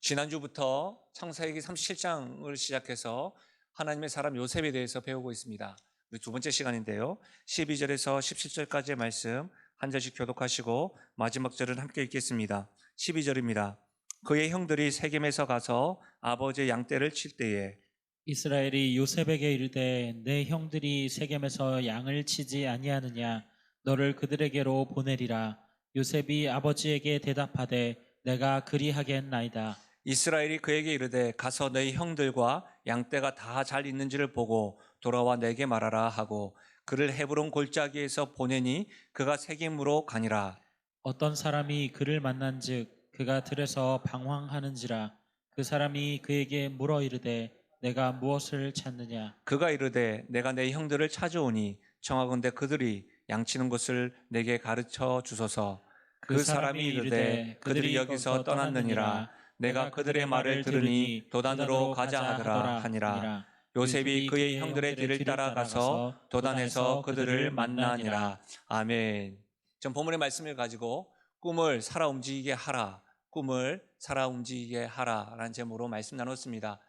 지난주부터 창세기 37장을 시작해서 하나님의 사람 요셉에 대해서 배우고 있습니다. 우리 두 번째 시간인데요. 12절에서 17절까지의 말씀 한 절씩 교독하시고 마지막 절은 함께 읽겠습니다. 12절입니다. 그의 형들이 세겜에서 가서 아버지의 양떼를 칠 때에 이스라엘이 요셉에게 이르되 내 형들이 세겜에서 양을 치지 아니하느냐 너를 그들에게로 보내리라. 요셉이 아버지에게 대답하되 내가 그리하겠나이다. 이스라엘이 그에게 이르되 가서 너희 형들과 양떼가 다 잘 있는지를 보고 돌아와 내게 말하라 하고 그를 헤브론 골짜기에서 보내니 그가 세겜으로 가니라. 어떤 사람이 그를 만난즉 그가 들에서 방황하는지라. 그 사람이 그에게 물어 이르되 내가 무엇을 찾느냐. 그가 이르되 내가 내 형들을 찾아오니 청하건대 그들이 양치는 곳을 내게 가르쳐 주소서. 그 사람이 이르되 그들이 여기서 떠났느니라. 내가 그들의 말을 들으니 도단으로 가자 하더라 하니라. 요셉이 그의 형들의 뒤를 따라가서 도단에서 그들을 만나니라. 아멘. 전 본문의 말씀을 가지고 꿈을 살아 움직이게 하라, 꿈을 살아 움직이게 하라라는 제목으로 말씀 나눴습니다.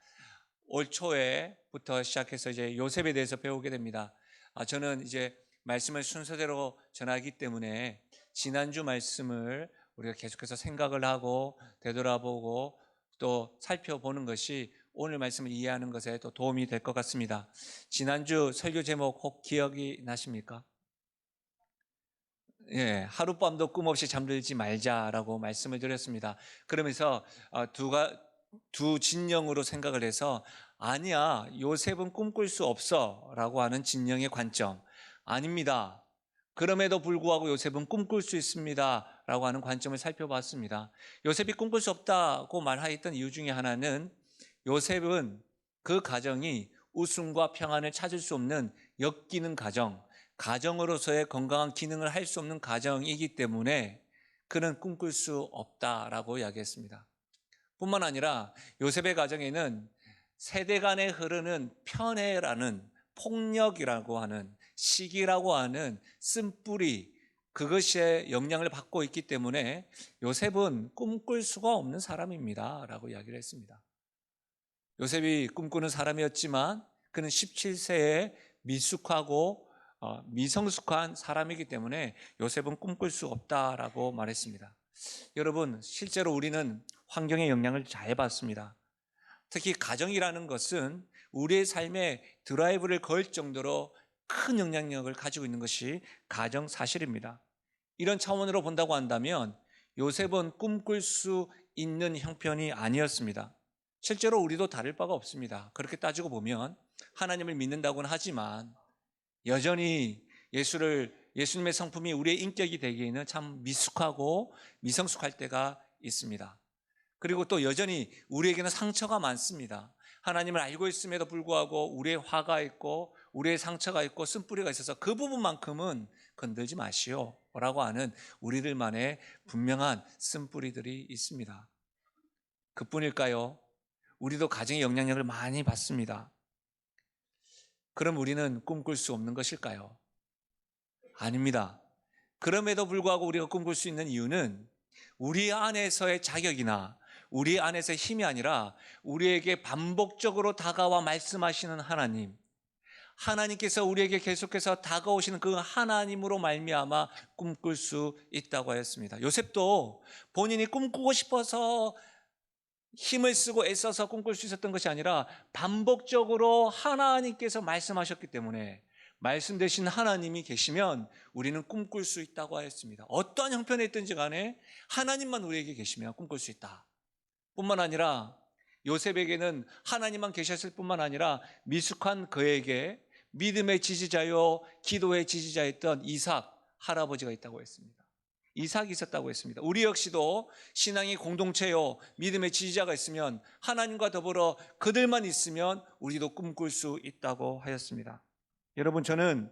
올 초에부터 시작해서 이제 요셉에 대해서 배우게 됩니다. 저는 이제 말씀을 순서대로 전하기 때문에 지난주 말씀을 우리가 계속해서 생각을 하고 되돌아보고 또 살펴보는 것이 오늘 말씀을 이해하는 것에 또 도움이 될 것 같습니다. 지난주 설교 제목 혹 기억이 나십니까? 예, 하룻밤도 꿈 없이 잠들지 말자라고 말씀을 드렸습니다. 그러면서 두 진영으로 생각을 해서 아니야, 요셉은 꿈꿀 수 없어 라고 하는 진영의 관점, 아닙니다, 그럼에도 불구하고 요셉은 꿈꿀 수 있습니다 라고 하는 관점을 살펴봤습니다. 요셉이 꿈꿀 수 없다고 말하였던 이유 중에 하나는 요셉은 그 가정이 웃음과 평안을 찾을 수 없는 역기능 가정으로서의 건강한 기능을 할 수 없는 가정이기 때문에 그는 꿈꿀 수 없다라고 이야기했습니다. 뿐만 아니라 요셉의 가정에는 세대 간에 흐르는 편애라는, 폭력이라고 하는, 시기라고 하는 쓴뿌리, 그것의 영향을 받고 있기 때문에 요셉은 꿈꿀 수가 없는 사람입니다 라고 이야기를 했습니다. 요셉이 꿈꾸는 사람이었지만 그는 17세에 미숙하고 미성숙한 사람이기 때문에 요셉은 꿈꿀 수 없다라고 말했습니다. 여러분, 실제로 우리는 환경의 영향을 잘 받습니다. 특히 가정이라는 것은 우리의 삶에 드라이브를 걸 정도로 큰 영향력을 가지고 있는 것이 가정 사실입니다. 이런 차원으로 본다고 한다면 요셉은 꿈꿀 수 있는 형편이 아니었습니다. 실제로 우리도 다를 바가 없습니다. 그렇게 따지고 보면 하나님을 믿는다고는 하지만 여전히 예수님의 성품이 우리의 인격이 되기에는 참 미숙하고 미성숙할 때가 있습니다. 그리고 또 여전히 우리에게는 상처가 많습니다. 하나님을 알고 있음에도 불구하고 우리의 화가 있고 우리의 상처가 있고 쓴뿌리가 있어서 그 부분만큼은 건들지 마시오 라고 하는 우리들만의 분명한 쓴뿌리들이 있습니다. 그뿐일까요? 우리도 가정의 영향력을 많이 받습니다. 그럼 우리는 꿈꿀 수 없는 것일까요? 아닙니다. 그럼에도 불구하고 우리가 꿈꿀 수 있는 이유는 우리 안에서의 자격이나 우리 안에서의 힘이 아니라 우리에게 반복적으로 다가와 말씀하시는 하나님께서 우리에게 계속해서 다가오시는 그 하나님으로 말미암아 꿈꿀 수 있다고 하였습니다. 요셉도 본인이 꿈꾸고 싶어서 힘을 쓰고 애써서 꿈꿀 수 있었던 것이 아니라 반복적으로 하나님께서 말씀하셨기 때문에 말씀 되신 하나님이 계시면 우리는 꿈꿀 수 있다고 하였습니다. 어떠한 형편에 있든지 간에 하나님만 우리에게 계시면 꿈꿀 수 있다. 뿐만 아니라 요셉에게는 하나님만 계셨을 뿐만 아니라 미숙한 그에게 믿음의 지지자요 기도의 지지자였던 이삭 할아버지가 있다고 했습니다. 이삭이 있었다고 했습니다. 우리 역시도 신앙의 공동체요 믿음의 지지자가 있으면 하나님과 더불어 그들만 있으면 우리도 꿈꿀 수 있다고 하였습니다. 여러분, 저는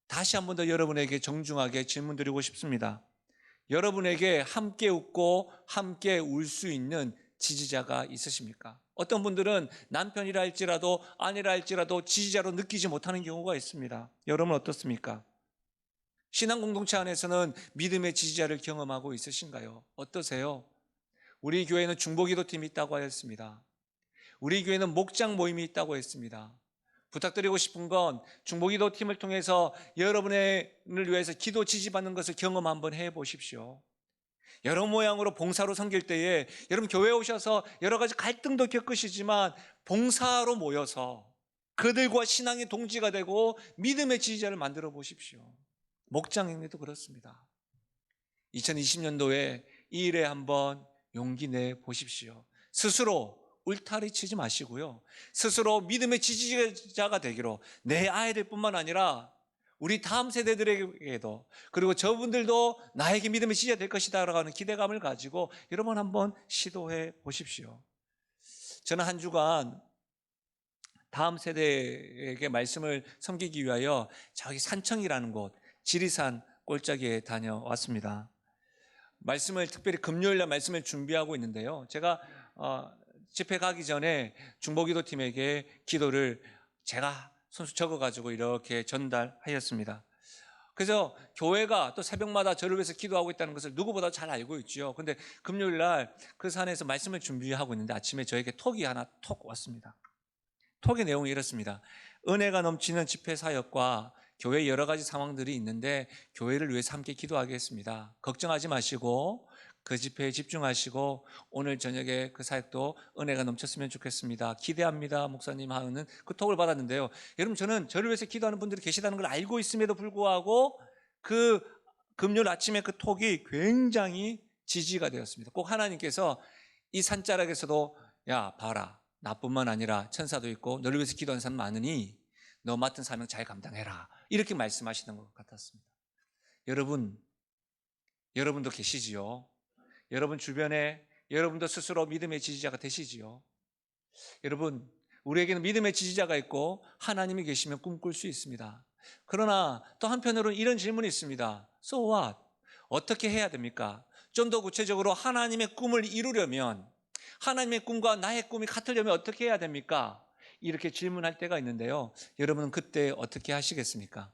다시 한 번 더 여러분에게 정중하게 질문 드리고 싶습니다. 여러분에게 함께 웃고 함께 울 수 있는 지지자가 있으십니까? 어떤 분들은 남편이라 할지라도 아내라 할지라도 지지자로 느끼지 못하는 경우가 있습니다. 여러분 어떻습니까? 신앙 공동체 안에서는 믿음의 지지자를 경험하고 있으신가요? 어떠세요? 우리 교회는 중보기도팀이 있다고 하였습니다. 우리 교회는 목장 모임이 있다고 했습니다. 부탁드리고 싶은 건 중보기도팀을 통해서 여러분을 위해서 기도 지지받는 것을 경험 한번 해보십시오. 여러 모양으로 봉사로 섬길 때에 여러분 교회에 오셔서 여러 가지 갈등도 겪으시지만 봉사로 모여서 그들과 신앙의 동지가 되고 믿음의 지지자를 만들어 보십시오. 목장 행리도 그렇습니다. 2020년도에 이 일에 한번 용기 내 보십시오. 스스로 울타리 치지 마시고요. 스스로 믿음의 지지자가 되기로 내 아이들뿐만 아니라 우리 다음 세대들에게도 그리고 저분들도 나에게 믿음의 지지자 될 것이다 라고 하는 기대감을 가지고 여러분 한번 시도해 보십시오. 저는 한 주간 다음 세대에게 말씀을 섬기기 위하여 저기 산청이라는 곳 지리산 골짜기에 다녀왔습니다. 말씀을 특별히 금요일날 말씀을 준비하고 있는데요. 제가 집회 가기 전에 중보기도팀에게 기도를 제가 손수 적어가지고 이렇게 전달하였습니다. 그래서 교회가 또 새벽마다 저를 위해서 기도하고 있다는 것을 누구보다 잘 알고 있죠. 근데 금요일날 그 산에서 말씀을 준비하고 있는데 아침에 저에게 톡이 하나 톡 왔습니다. 톡의 내용이 이렇습니다. 은혜가 넘치는 집회 사역과 교회 여러 가지 상황들이 있는데 교회를 위해서 함께 기도하겠습니다. 걱정하지 마시고 그 집회에 집중하시고 오늘 저녁에 그 사역도 은혜가 넘쳤으면 좋겠습니다. 기대합니다. 목사님 하는 그 톡을 받았는데요. 여러분 저는 저를 위해서 기도하는 분들이 계시다는 걸 알고 있음에도 불구하고 그 금요일 아침에 그 톡이 굉장히 지지가 되었습니다. 꼭 하나님께서 이 산자락에서도 야 봐라 나뿐만 아니라 천사도 있고 너를 위해서 기도하는 사람 많으니 너 맡은 사명 잘 감당해라 이렇게 말씀하시는 것 같았습니다. 여러분도 계시지요. 여러분 주변에 여러분도 스스로 믿음의 지지자가 되시지요. 여러분 우리에게는 믿음의 지지자가 있고 하나님이 계시면 꿈꿀 수 있습니다. 그러나 또 한편으로는 이런 질문이 있습니다. So what? 어떻게 해야 됩니까? 좀 더 구체적으로 하나님의 꿈을 이루려면 하나님의 꿈과 나의 꿈이 같으려면 어떻게 해야 됩니까? 이렇게 질문할 때가 있는데요. 여러분은 그때 어떻게 하시겠습니까?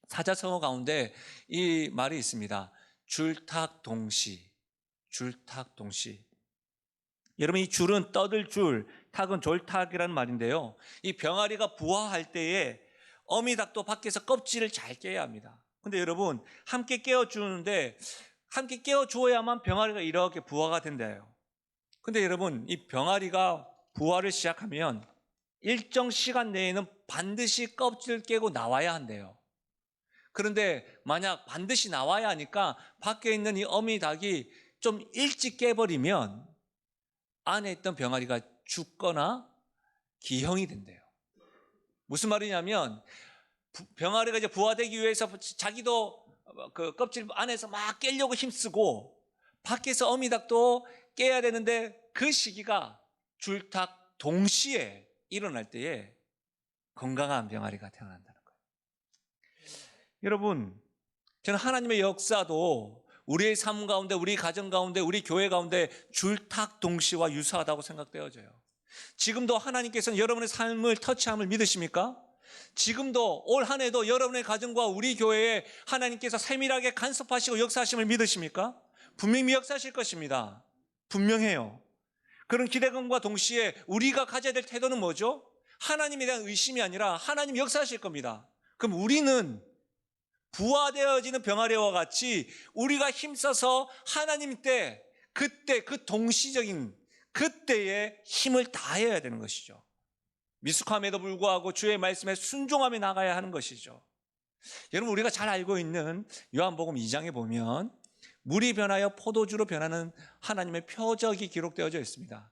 사자성어 가운데 이 말이 있습니다. 줄탁동시. 여러분 이 줄은 떠들 줄, 탁은 졸탁이라는 말인데요. 이 병아리가 부화할 때에 어미닭도 밖에서 껍질을 잘 깨야 합니다. 근데 여러분 함께 깨워주는데 함께 깨워주어야만 병아리가 이렇게 부화가 된대요. 근데 여러분 이 병아리가 부화를 시작하면 일정 시간 내에는 반드시 껍질을 깨고 나와야 한대요. 그런데 만약 반드시 나와야 하니까 밖에 있는 이 어미 닭이 좀 일찍 깨버리면 안에 있던 병아리가 죽거나 기형이 된대요. 무슨 말이냐면 병아리가 이제 부화되기 위해서 자기도 그 껍질 안에서 막 깨려고 힘쓰고 밖에서 어미 닭도 깨야 되는데 그 시기가 줄탁 동시에 일어날 때에 건강한 병아리가 태어난다는 거예요. 여러분, 저는 하나님의 역사도 우리의 삶 가운데, 우리 가정 가운데, 우리 교회 가운데 줄탁 동시와 유사하다고 생각되어져요. 지금도 하나님께서는 여러분의 삶을 터치함을 믿으십니까? 지금도 올 한 해도 여러분의 가정과 우리 교회에 하나님께서 세밀하게 간섭하시고 역사하심을 믿으십니까? 분명히 역사하실 것입니다. 분명해요. 그런 기대감과 동시에 우리가 가져야 될 태도는 뭐죠? 하나님에 대한 의심이 아니라 하나님 역사하실 겁니다. 그럼 우리는 부화되어지는 병아리와 같이 우리가 힘써서 하나님 때 그때 그 동시적인 그때에 힘을 다해야 되는 것이죠. 미숙함에도 불구하고 주의 말씀에 순종하며 나가야 하는 것이죠. 여러분 우리가 잘 알고 있는 요한복음 2장에 보면 물이 변하여 포도주로 변하는 하나님의 표적이 기록되어져 있습니다.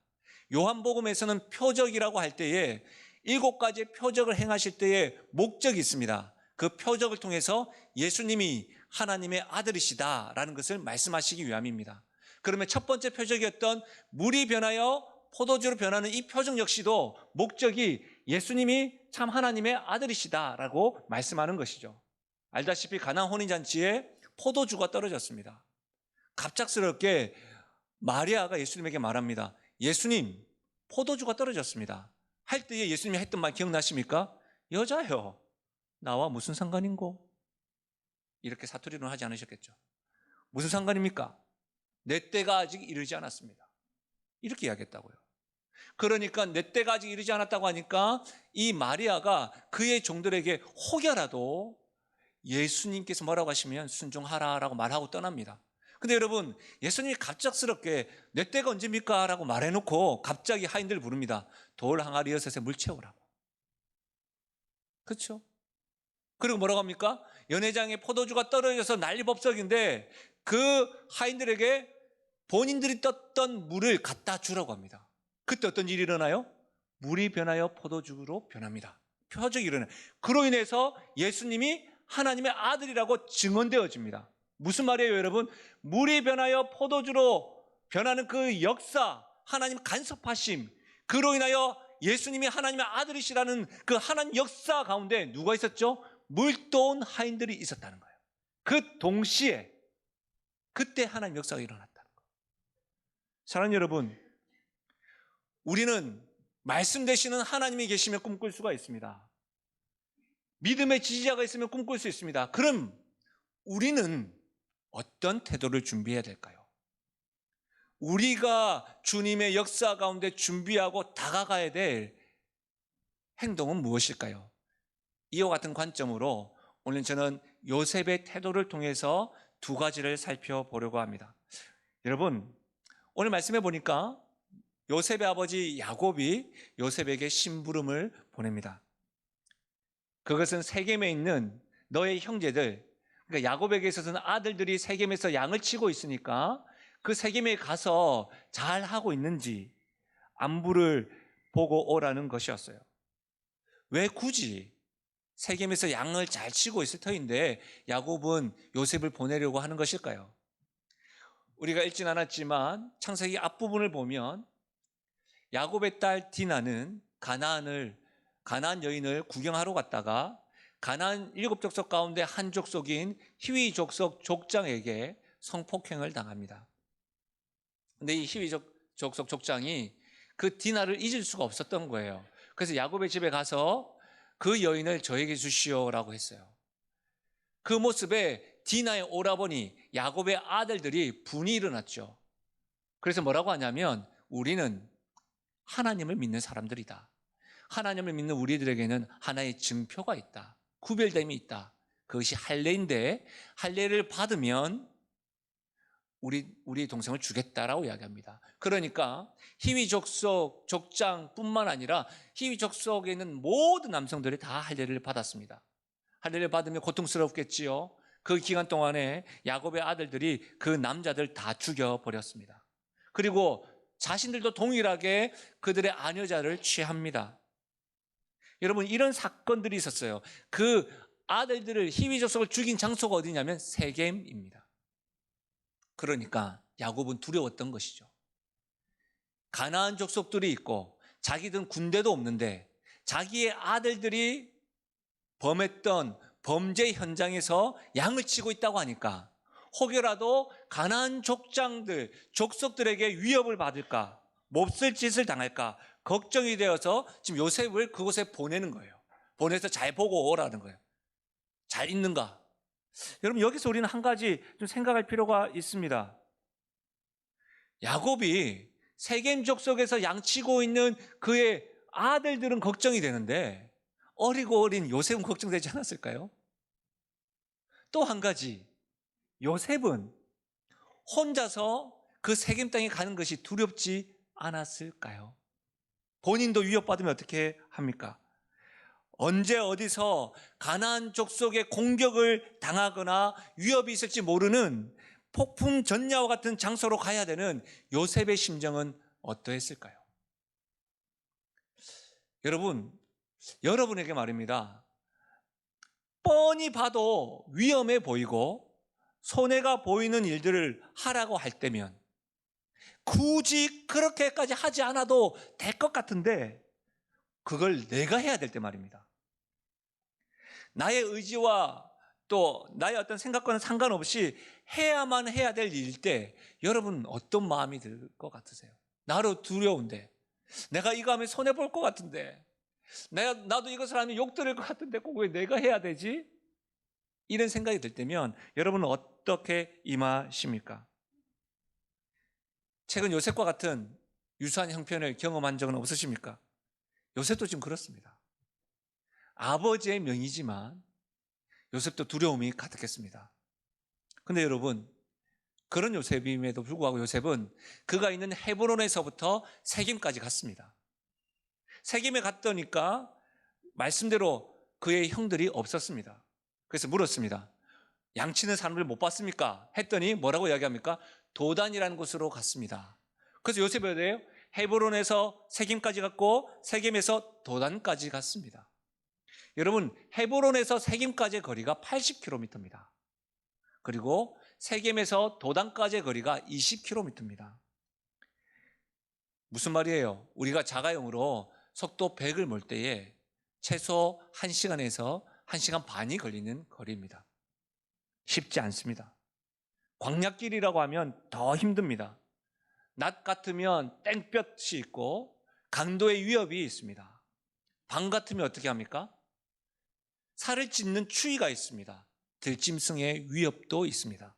요한복음에서는 표적이라고 할 때에 7가지의 표적을 행하실 때에 목적이 있습니다. 그 표적을 통해서 예수님이 하나님의 아들이시다라는 것을 말씀하시기 위함입니다. 그러면 첫 번째 표적이었던 물이 변하여 포도주로 변하는 이 표적 역시도 목적이 예수님이 참 하나님의 아들이시다라고 말씀하는 것이죠. 알다시피 가나안 혼인잔치에 포도주가 떨어졌습니다. 갑작스럽게 마리아가 예수님에게 말합니다. 예수님, 포도주가 떨어졌습니다. 할 때에 예수님이 했던 말 기억나십니까? 여자요, 나와 무슨 상관인고? 이렇게 사투리로 하지 않으셨겠죠. 무슨 상관입니까? 내 때가 아직 이르지 않았습니다. 이렇게 이야기했다고요. 그러니까 내 때가 아직 이르지 않았다고 하니까 이 마리아가 그의 종들에게 혹여라도 예수님께서 뭐라고 하시면 순종하라라고 말하고 떠납니다. 근데 여러분, 예수님이 갑작스럽게 내 때가 언제입니까? 라고 말해놓고 갑자기 하인들을 부릅니다. 돌 항아리 6에 물 채우라고. 그렇죠? 그리고 뭐라고 합니까? 연회장에 포도주가 떨어져서 난리법석인데 그 하인들에게 본인들이 떴던 물을 갖다 주라고 합니다. 그때 어떤 일이 일어나요? 물이 변하여 포도주로 변합니다. 표적이 일어나요. 그로 인해서 예수님이 하나님의 아들이라고 증언되어집니다. 무슨 말이에요, 여러분? 물이 변하여 포도주로 변하는 그 역사, 하나님 간섭하심, 그로 인하여 예수님이 하나님의 아들이시라는 그 하나님 역사 가운데 누가 있었죠? 물도온 하인들이 있었다는 거예요. 그 동시에 그때 하나님 역사가 일어났다는 거예요. 사랑하는 여러분, 우리는 말씀 되시는 하나님이 계시면 꿈꿀 수가 있습니다. 믿음의 지지자가 있으면 꿈꿀 수 있습니다. 그럼 우리는 어떤 태도를 준비해야 될까요? 우리가 주님의 역사 가운데 준비하고 다가가야 될 행동은 무엇일까요? 이와 같은 관점으로 오늘 저는 요셉의 태도를 통해서 두 가지를 살펴보려고 합니다. 여러분, 오늘 말씀해 보니까 요셉의 아버지 야곱이 요셉에게 심부름을 보냅니다. 그것은 세겜에 있는 너의 형제들, 그러니까 야곱에게 있어서는 아들들이 세겜에서 양을 치고 있으니까 그 세겜에 가서 잘 하고 있는지 안부를 보고 오라는 것이었어요. 왜 굳이 세겜에서 양을 잘 치고 있을 터인데 야곱은 요셉을 보내려고 하는 것일까요? 우리가 읽진 않았지만 창세기 앞부분을 보면 야곱의 딸 디나는 가나안 여인을 구경하러 갔다가 가나안 7족속 가운데 한 족속인 히위 족속 족장에게 성폭행을 당합니다. 근데 이 히위 족속 족장이 그 디나를 잊을 수가 없었던 거예요. 그래서 야곱의 집에 가서 그 여인을 저에게 주시오라고 했어요. 그 모습에 디나의 오라버니 야곱의 아들들이 분이 일어났죠. 그래서 뭐라고 하냐면 우리는 하나님을 믿는 사람들이다. 하나님을 믿는 우리들에게는 하나의 증표가 있다. 구별됨이 있다. 그것이 할례인데 할례를 받으면 우리 동생을 주겠다라고 이야기합니다. 그러니까 히위 족속 족장뿐만 아니라 히위 족속에 있는 모든 남성들이 다 할례를 받았습니다. 할례를 받으면 고통스럽겠지요. 그 기간 동안에 야곱의 아들들이 그 남자들 다 죽여버렸습니다. 그리고 자신들도 동일하게 그들의 아녀자를 취합니다. 여러분, 이런 사건들이 있었어요. 그 아들들을 히위 족속을 죽인 장소가 어디냐면 세겜입니다. 그러니까 야곱은 두려웠던 것이죠. 가나안 족속들이 있고 자기들은 군대도 없는데 자기의 아들들이 범했던 범죄 현장에서 양을 치고 있다고 하니까 혹여라도 가나안 족속들에게 위협을 받을까, 몹쓸 짓을 당할까 걱정이 되어서 지금 요셉을 그곳에 보내는 거예요. 보내서 잘 보고 오라는 거예요. 잘 있는가? 여러분, 여기서 우리는 한 가지 좀 생각할 필요가 있습니다. 야곱이 세겜 족속에서 양치고 있는 그의 아들들은 걱정이 되는데 어리고 어린 요셉은 걱정되지 않았을까요? 또 한 가지, 요셉은 혼자서 그 세겜 땅에 가는 것이 두렵지 않았을까요? 본인도 위협받으면 어떻게 합니까? 언제 어디서 가나안 족속의 공격을 당하거나 위협이 있을지 모르는 폭풍 전야와 같은 장소로 가야 되는 요셉의 심정은 어떠했을까요? 여러분에게 말입니다. 뻔히 봐도 위험해 보이고 손해가 보이는 일들을 하라고 할 때면 굳이 그렇게까지 하지 않아도 될 것 같은데 그걸 내가 해야 될 때 말입니다. 나의 의지와 또 나의 어떤 생각과는 상관없이 해야만 해야 될 일일 때 여러분 어떤 마음이 들 것 같으세요? 나로 두려운데, 내가 이거 하면 손해볼 것 같은데, 나도 이것을 하면 욕 들을 것 같은데 꼭 왜 내가 해야 되지? 이런 생각이 들 때면 여러분은 어떻게 임하십니까? 최근 요셉과 같은 유사한 형편을 경험한 적은 없으십니까? 요셉도 지금 그렇습니다. 아버지의 명이지만 요셉도 두려움이 가득했습니다. 근데 여러분, 그런 요셉임에도 불구하고 요셉은 그가 있는 헤브론에서부터 세겜까지 갔습니다. 세겜에 갔더니까 말씀대로 그의 형들이 없었습니다. 그래서 물었습니다. 양치는 사람들 못 봤습니까? 했더니 뭐라고 이야기합니까? 도단이라는 곳으로 갔습니다. 그래서 요셉이 어디예요? 헤브론에서 세겜까지 갔고 세겜에서 도단까지 갔습니다. 여러분, 헤브론에서 세겜까지의 거리가 80km입니다. 그리고 세겜에서 도단까지의 거리가 20km입니다. 무슨 말이에요? 우리가 자가용으로 속도 100을 몰 때에 최소 1시간에서 1시간 반이 걸리는 거리입니다. 쉽지 않습니다. 광야길이라고 하면 더 힘듭니다. 낮 같으면 땡볕이 있고 강도의 위협이 있습니다. 밤 같으면 어떻게 합니까? 살을 찢는 추위가 있습니다. 들짐승의 위협도 있습니다.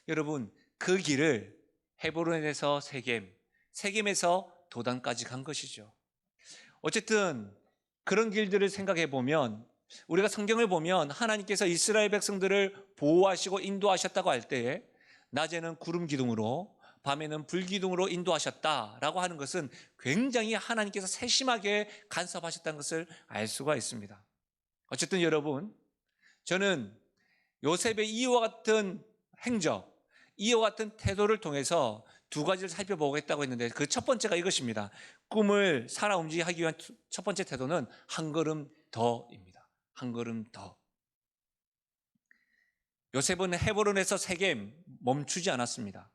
여러분, 그 길을 헤브론에서 세겜, 세겜에서 도단까지 간 것이죠. 어쨌든 그런 길들을 생각해 보면 우리가 성경을 보면 하나님께서 이스라엘 백성들을 보호하시고 인도하셨다고 할 때에 낮에는 구름 기둥으로 밤에는 불 기둥으로 인도하셨다라고 하는 것은 굉장히 하나님께서 세심하게 간섭하셨다는 것을 알 수가 있습니다. 어쨌든 여러분, 저는 요셉의 이와 같은 행적, 이와 같은 태도를 통해서 두 가지를 살펴보겠다고 했는데 그 첫 번째가 이것입니다. 꿈을 살아 움직이기 위한 첫 번째 태도는 한 걸음 더입니다. 한 걸음 더. 요셉은 헤브론에서 세겜 멈추지 않았습니다.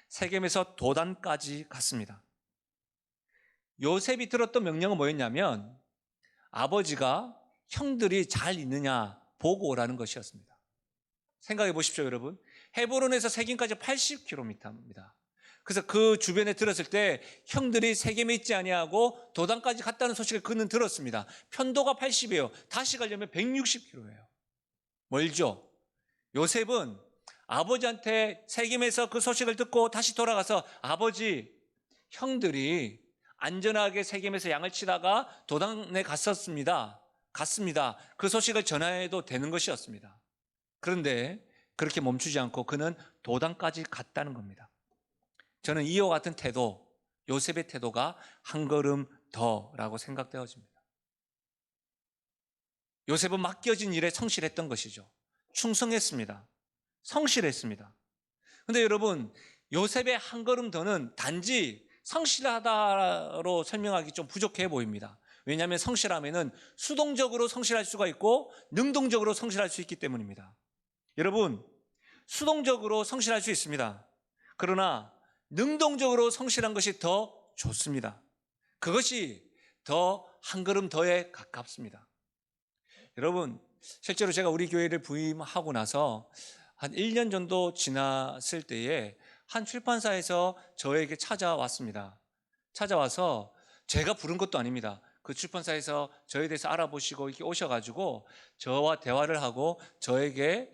세겜에서 도단까지 갔습니다. 요셉이 들었던 명령은 뭐였냐면 아버지가 형들이 잘 있느냐 보고 오라는 것이었습니다. 생각해 보십시오, 여러분. 헤브론에서 세겜까지 80km입니다. 그래서 그 주변에 들었을 때 형들이 세겜에 있지 아니하고 도단까지 갔다는 소식을 그는 들었습니다. 편도가 80이에요. 다시 가려면 160km예요. 멀죠? 요셉은 아버지한테 세겜에서 그 소식을 듣고 다시 돌아가서 아버지, 형들이 안전하게 세겜에서 양을 치다가 도단에 갔습니다. 그 소식을 전해도 되는 것이었습니다. 그런데 그렇게 멈추지 않고 그는 도단까지 갔다는 겁니다. 저는 이와 같은 태도, 요셉의 태도가 한 걸음 더라고 생각되어집니다. 요셉은 맡겨진 일에 성실했던 것이죠. 충성했습니다. 성실했습니다. 그런데 여러분, 요셉의 한 걸음 더는 단지 성실하다로 설명하기 좀 부족해 보입니다. 왜냐하면 성실하면은 수동적으로 성실할 수가 있고 능동적으로 성실할 수 있기 때문입니다. 여러분, 수동적으로 성실할 수 있습니다. 그러나 능동적으로 성실한 것이 더 좋습니다. 그것이 더 한 걸음 더에 가깝습니다. 여러분, 실제로 제가 우리 교회를 부임하고 나서 한 1년 정도 지났을 때에 한 출판사에서 저에게 찾아왔습니다. 찾아와서 제가 부른 것도 아닙니다. 그 출판사에서 저에 대해서 알아보시고 이렇게 오셔가지고 저와 대화를 하고 저에게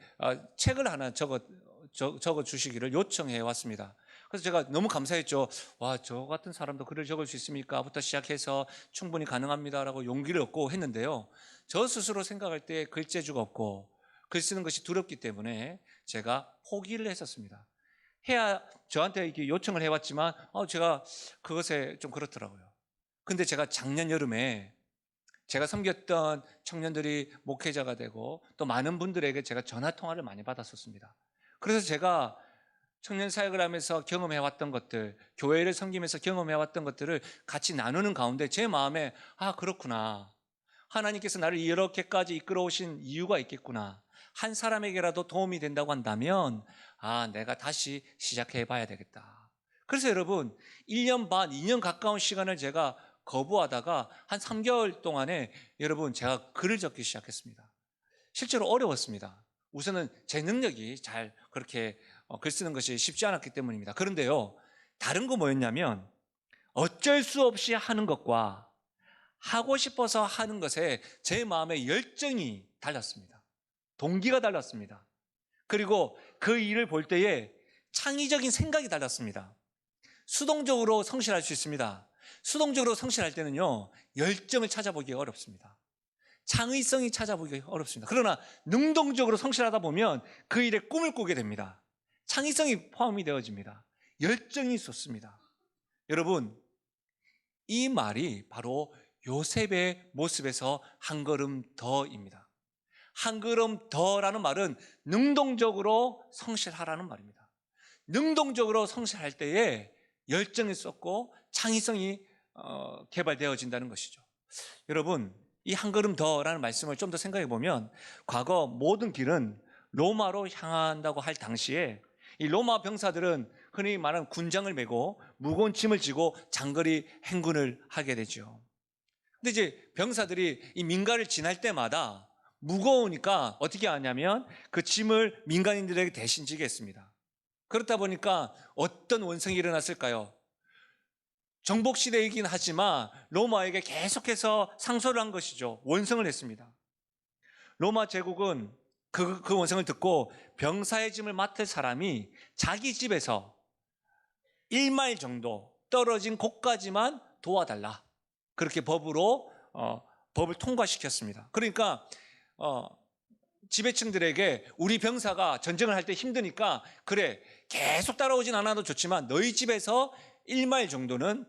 책을 하나 적어 주시기를 요청해 왔습니다. 그래서 제가 너무 감사했죠. 와, 저 같은 사람도 글을 적을 수 있습니까? 부터 시작해서 충분히 가능합니다라고 용기를 얻고 했는데요. 저 스스로 생각할 때 글재주가 없고 글 쓰는 것이 두렵기 때문에 제가 포기를 했었습니다. 저한테 이렇게 요청을 해왔지만 제가 그것에 좀 그렇더라고요. 근데 제가 작년 여름에 제가 섬겼던 청년들이 목회자가 되고 또 많은 분들에게 제가 전화 통화를 많이 받았었습니다. 그래서 제가 청년 사역을 하면서 경험해왔던 것들, 교회를 섬기면서 경험해왔던 것들을 같이 나누는 가운데 제 마음에 그렇구나. 하나님께서 나를 이렇게까지 이끌어 오신 이유가 있겠구나. 한 사람에게라도 도움이 된다고 한다면 내가 다시 시작해 봐야 되겠다. 그래서 여러분, 1년 반, 2년 가까운 시간을 제가 거부하다가 한 3개월 동안에 여러분 제가 글을 적기 시작했습니다. 실제로 어려웠습니다. 우선은 제 능력이 잘 그렇게 글 쓰는 것이 쉽지 않았기 때문입니다. 그런데요, 다른 거 뭐였냐면 어쩔 수 없이 하는 것과 하고 싶어서 하는 것에 제 마음의 열정이 달랐습니다. 동기가 달랐습니다. 그리고 그 일을 볼 때에 창의적인 생각이 달랐습니다. 수동적으로 성실할 수 있습니다. 수동적으로 성실할 때는요, 열정을 찾아보기 어렵습니다. 창의성이 찾아보기 어렵습니다. 그러나 능동적으로 성실하다 보면 그 일에 꿈을 꾸게 됩니다. 창의성이 포함이 되어집니다. 열정이 솟습니다. 여러분, 이 말이 바로 요셉의 모습에서 한 걸음 더입니다. 한 걸음 더라는 말은 능동적으로 성실하라는 말입니다. 능동적으로 성실할 때에 열정이 쏟고 창의성이 개발되어진다는 것이죠. 여러분, 이 한 걸음 더라는 말씀을 좀 더 생각해 보면 과거 모든 길은 로마로 향한다고 할 당시에 이 로마 병사들은 흔히 말하는 군장을 메고 무거운 짐을 지고 장거리 행군을 하게 되죠. 근데 이제 병사들이 이 민가를 지날 때마다 무거우니까 어떻게 하냐면 그 짐을 민간인들에게 대신 지게 했습니다. 그렇다 보니까 어떤 원성이 일어났을까요? 정복시대이긴 하지만 로마에게 계속해서 상소를 한 것이죠. 원성을 했습니다. 로마 제국은 그 원성을 듣고 병사의 짐을 맡을 사람이 자기 집에서 1마일 정도 떨어진 곳까지만 도와달라. 그렇게 법을 통과시켰습니다. 그러니까 지배층들에게 우리 병사가 전쟁을 할 때 힘드니까 그래 계속 따라오진 않아도 좋지만 너희 집에서 1마일 정도는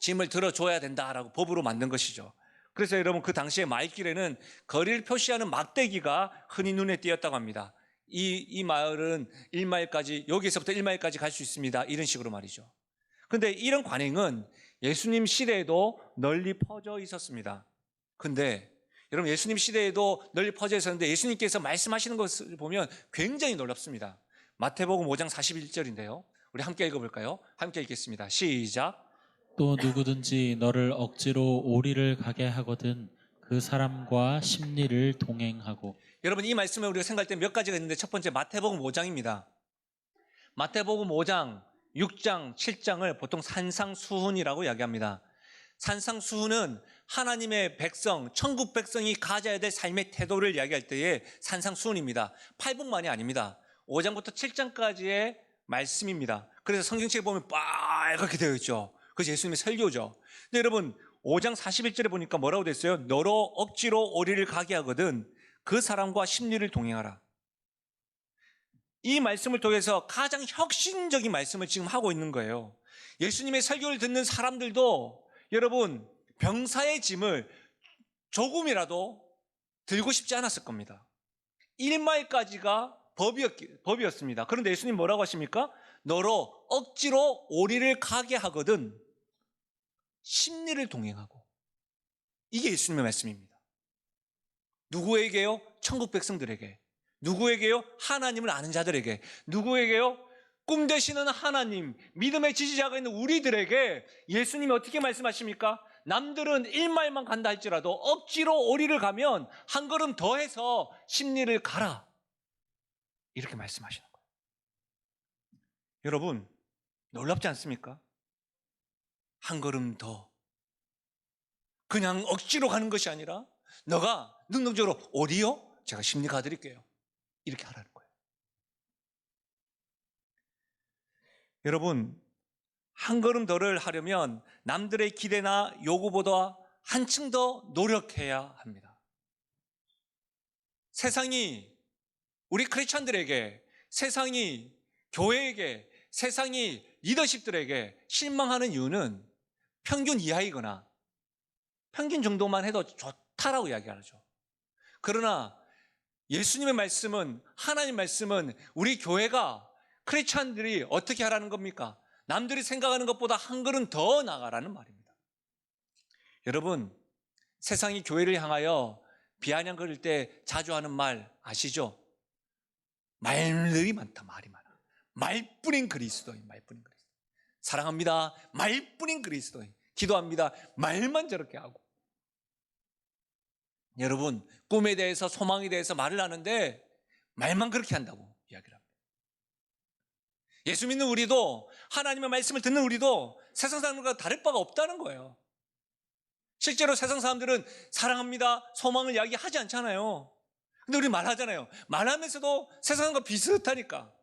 짐을 들어줘야 된다라고 법으로 만든 것이죠. 그래서 여러분 그 당시에 마을길에는 거리를 표시하는 막대기가 흔히 눈에 띄었다고 합니다. 이 마을은 1마일까지 여기서부터 1마일까지 갈 수 있습니다. 이런 식으로 말이죠. 그런데 이런 관행은 예수님 시대에도 널리 퍼져 있었습니다. 근데 여러분 예수님 시대에도 널리 퍼져 있었는데 예수님께서 말씀하시는 것을 보면 굉장히 놀랍습니다. 마태복음 5장 41절인데요. 우리 함께 읽어볼까요? 함께 읽겠습니다. 시작. 또 누구든지 너를 억지로 오리를 가게 하거든 그 사람과 심리를 동행하고. 여러분 이 말씀을 우리가 생각할 때 몇 가지가 있는데 첫 번째 마태복음 5장입니다. 마태복음 5장, 6장, 7장을 보통 산상수훈이라고 이야기합니다. 산상수훈은 하나님의 백성, 천국 백성이 가져야 될 삶의 태도를 이야기할 때의 산상수훈입니다. 팔복만이 아닙니다. 5장부터 7장까지의 말씀입니다. 그래서 성경책에 보면 빨갛게 되어 있죠. 그것이 예수님의 설교죠. 근데 여러분 5장 41절에 보니까 뭐라고 됐어요? 너로 억지로 오리를 가게 하거든 그 사람과 심리를 동행하라. 이 말씀을 통해서 가장 혁신적인 말씀을 지금 하고 있는 거예요. 예수님의 설교를 듣는 사람들도 여러분 병사의 짐을 조금이라도 들고 싶지 않았을 겁니다. 1마일까지가 법이었습니다. 그런데 예수님 뭐라고 하십니까? 너로 억지로 오리를 가게 하거든 심리를 동행하고. 이게 예수님의 말씀입니다. 누구에게요? 천국 백성들에게. 누구에게요? 하나님을 아는 자들에게. 누구에게요? 꿈 되시는 하나님, 믿음의 지지자가 있는 우리들에게 예수님이 어떻게 말씀하십니까? 남들은 1마일만 간다 할지라도 억지로 오리를 가면 한 걸음 더해서 심리를 가라. 이렇게 말씀하시는 거예요. 여러분, 놀랍지 않습니까? 한 걸음 더. 그냥 억지로 가는 것이 아니라 너가 능동적으로 오리요? 제가 심리 가드릴게요. 이렇게 하라는 거예요. 여러분, 한 걸음 더를 하려면 남들의 기대나 요구보다 한층 더 노력해야 합니다. 세상이 우리 크리스찬들에게, 세상이 교회에게, 세상이 리더십들에게 실망하는 이유는 평균 이하이거나 평균 정도만 해도 좋다라고 이야기하죠. 그러나 예수님의 말씀은, 하나님 말씀은 우리 교회가, 크리스찬들이 어떻게 하라는 겁니까? 남들이 생각하는 것보다 한 걸음 더 나가라는 말입니다. 여러분, 세상이 교회를 향하여 비아냥 거릴 때 자주 하는 말 아시죠? 말들이 많다, 말이 많아. 말뿐인 그리스도인, 말뿐인 그리스도. 사랑합니다, 말뿐인 그리스도인. 기도합니다, 말만 저렇게 하고. 여러분, 꿈에 대해서, 소망에 대해서 말을 하는데 말만 그렇게 한다고 이야기를 합니다. 예수 믿는 우리도, 하나님의 말씀을 듣는 우리도 세상 사람들과 다를 바가 없다는 거예요. 실제로 세상 사람들은 사랑합니다, 소망을 이야기하지 않잖아요. 근데 우리 말하잖아요. 말하면서도 세상과 비슷하니까.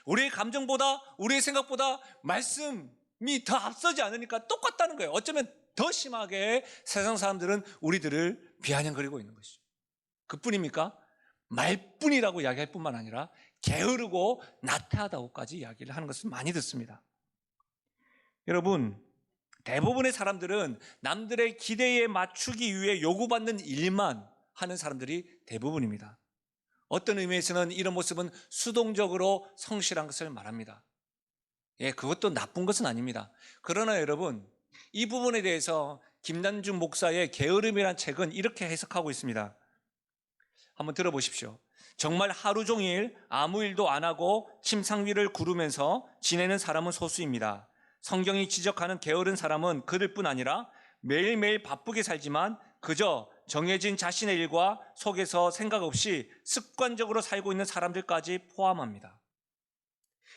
우리의 감정보다, 우리의 생각보다 말씀, 더 앞서지 않으니까 똑같다는 거예요. 어쩌면 더 심하게 세상 사람들은 우리들을 비아냥거리고 있는 것이죠. 그뿐입니까? 말뿐이라고 이야기할 뿐만 아니라 게으르고 나태하다고까지 이야기를 하는 것을 많이 듣습니다. 여러분, 대부분의 사람들은 남들의 기대에 맞추기 위해 요구받는 일만 하는 사람들이 대부분입니다. 어떤 의미에서는 이런 모습은 수동적으로 성실한 것을 말합니다. 그것도 나쁜 것은 아닙니다. 그러나 여러분, 이 부분에 대해서 김단중 목사의 게으름이란 책은 이렇게 해석하고 있습니다. 한번 들어보십시오. 정말 하루 종일 아무 일도 안 하고 침상 위를 구르면서 지내는 사람은 소수입니다. 성경이 지적하는 게으른 사람은 그들 뿐 아니라 매일매일 바쁘게 살지만 그저 정해진 자신의 일과 속에서 생각 없이 습관적으로 살고 있는 사람들까지 포함합니다.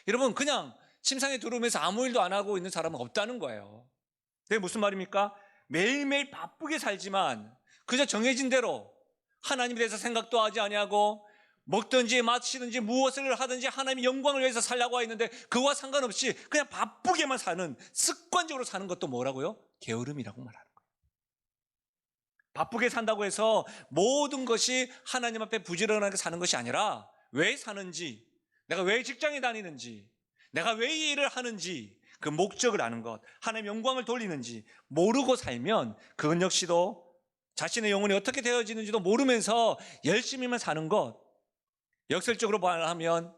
여러분, 그냥 침상에 들어오면서 아무 일도 안 하고 있는 사람은 없다는 거예요. 그게 무슨 말입니까? 매일매일 바쁘게 살지만 그저 정해진 대로 하나님에 대해서 생각도 하지 아니하고 먹든지 마시든지 무엇을 하든지 하나님의 영광을 위해서 살려고 했는데 그와 상관없이 그냥 바쁘게만 사는, 습관적으로 사는 것도 뭐라고요? 게으름이라고 말하는 거예요. 바쁘게 산다고 해서 모든 것이 하나님 앞에 부지런하게 사는 것이 아니라 왜 사는지, 내가 왜 직장에 다니는지, 내가 왜 이 일을 하는지 그 목적을 아는 것, 하나님의 영광을 돌리는지 모르고 살면 그것 역시도 자신의 영혼이 어떻게 되어지는지도 모르면서 열심히만 사는 것, 역설적으로 말하면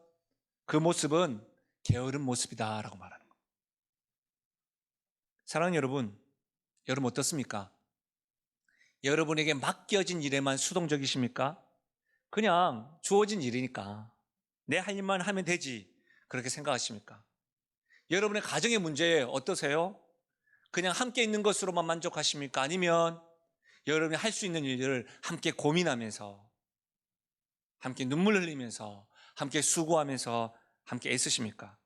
그 모습은 게으른 모습이다라고 말하는 것. 사랑하는 여러분, 여러분 어떻습니까? 여러분에게 맡겨진 일에만 수동적이십니까? 그냥 주어진 일이니까 내 할 일만 하면 되지, 그렇게 생각하십니까? 여러분의 가정의 문제 어떠세요? 그냥 함께 있는 것으로만 만족하십니까? 아니면 여러분이 할 수 있는 일들을 함께 고민하면서, 함께 눈물 흘리면서, 함께 수고하면서 함께 애쓰십니까?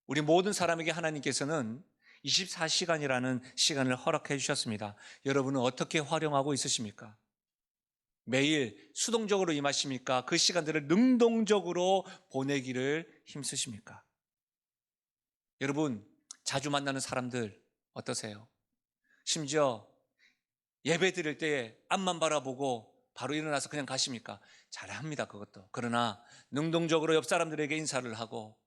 우리 모든 사람에게 하나님께서는 24시간이라는 시간을 허락해 주셨습니다. 여러분은 어떻게 활용하고 있으십니까? 매일 수동적으로 임하십니까? 그 시간들을 능동적으로 보내기를 힘쓰십니까? 여러분, 자주 만나는 사람들 어떠세요? 심지어 예배 드릴 때 앞만 바라보고 바로 일어나서 그냥 가십니까? 잘합니다, 그것도. 그러나 능동적으로 옆 사람들에게 인사를 하고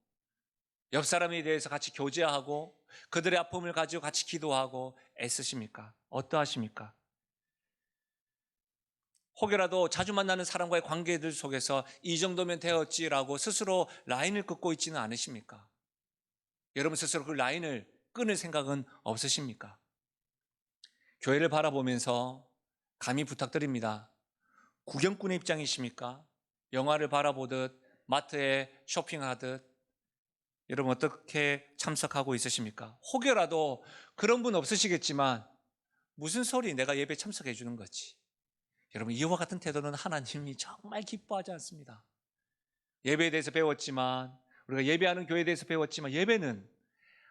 옆 사람에 대해서 같이 교제하고 그들의 아픔을 가지고 같이 기도하고 애쓰십니까? 어떠하십니까? 혹여라도 자주 만나는 사람과의 관계들 속에서 이 정도면 되었지라고 스스로 라인을 끊고 있지는 않으십니까? 여러분 스스로 그 라인을 끊을 생각은 없으십니까? 교회를 바라보면서 감히 부탁드립니다. 구경꾼의 입장이십니까? 영화를 바라보듯 마트에 쇼핑하듯 여러분 어떻게 참석하고 있으십니까? 혹여라도 그런 분 없으시겠지만 무슨 소리, 내가 예배 참석해 주는 거지. 여러분, 이와 같은 태도는 하나님이 정말 기뻐하지 않습니다. 예배에 대해서 배웠지만, 우리가 예배하는 교회에 대해서 배웠지만 예배는